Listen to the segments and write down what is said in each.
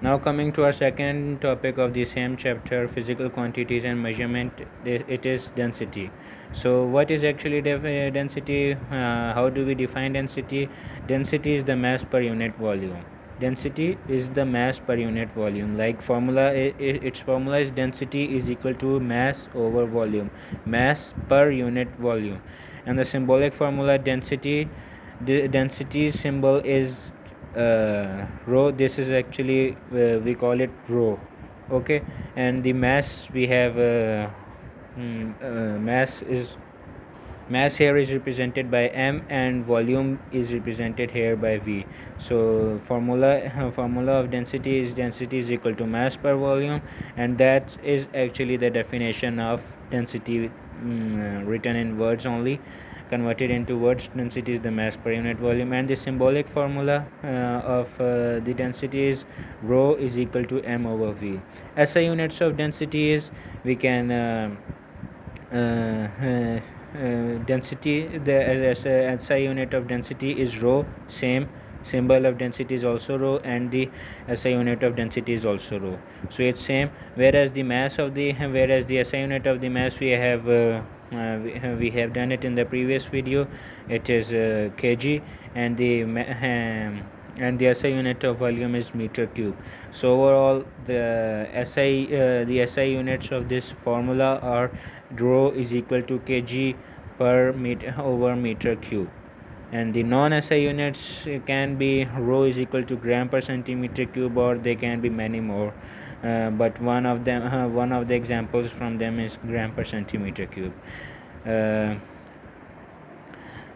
Now coming to our second topic of the same chapter, physical quantities and measurement, it is density. So what is actually density? How do we define density? Density is the mass per unit volume. Density is the mass per unit volume. Like formula, its formula is density is equal to mass over volume, mass per unit volume. And the symbolic formula density, the density symbol is rho. This is actually we call it rho, okay. And the mass we have mass here is represented by m, and volume is represented here by v. So formula of density is equal to mass per volume, and that is actually the definition of density, written in words only. Converted into words, density is the mass per unit volume, and the symbolic formula of the density is rho is equal to m over v. SI units of density is, we can density, the SI unit of density is rho, same. Symbol of density is also rho, and the SI unit of density is also rho, so it's same. Whereas the SI unit of the mass, we have done it in the previous video, it is kg, and the SI unit of volume is meter cube. So overall the SI units of this formula are rho is equal to kg per meter over meter cube, and the non-SI units can be rho is equal to gram per centimeter cube, or they can be many more, but one of the examples from them is gram per centimeter cube. uh,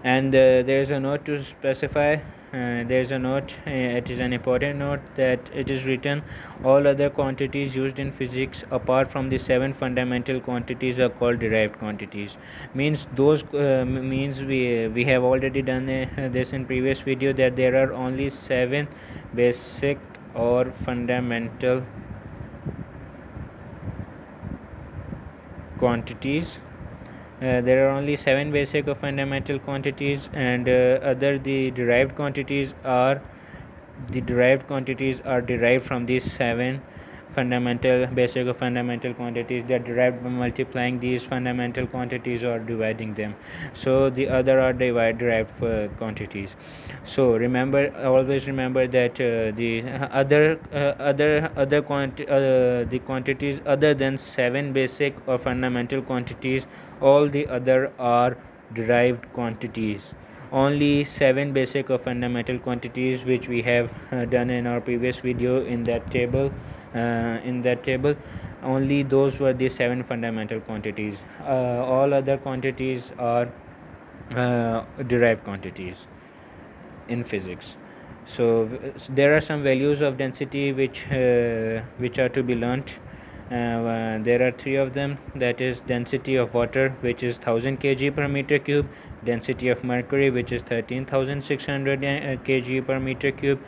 and there is a note to specify. There is a note, it is an important note, that it is written, all other quantities used in physics apart from the 7 fundamental quantities are called derived quantities. Means those means we have already done this in previous video, that there are only 7 basic or fundamental quantities. There are only 7 basic or fundamental quantities, and the derived quantities are derived from these 7 basic or fundamental quantities. They are derived by multiplying these fundamental quantities or dividing them. So the other are derived quantities. So always remember that the quantities other than 7 basic or fundamental quantities, all the other are derived quantities. Only 7 basic or fundamental quantities, which we have done in our previous video in that table. Only those were the 7 fundamental quantities. All other quantities are derived quantities in physics. So there are some values of density which are to be learnt. There are 3 of them, that is density of water, which is 1000 kg per meter cube, density of mercury, which is 13,600 kg per meter cube,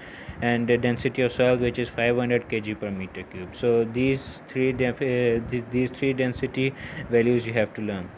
and the density of soil, which is 500 kg per meter cube. So these three density values you have to learn.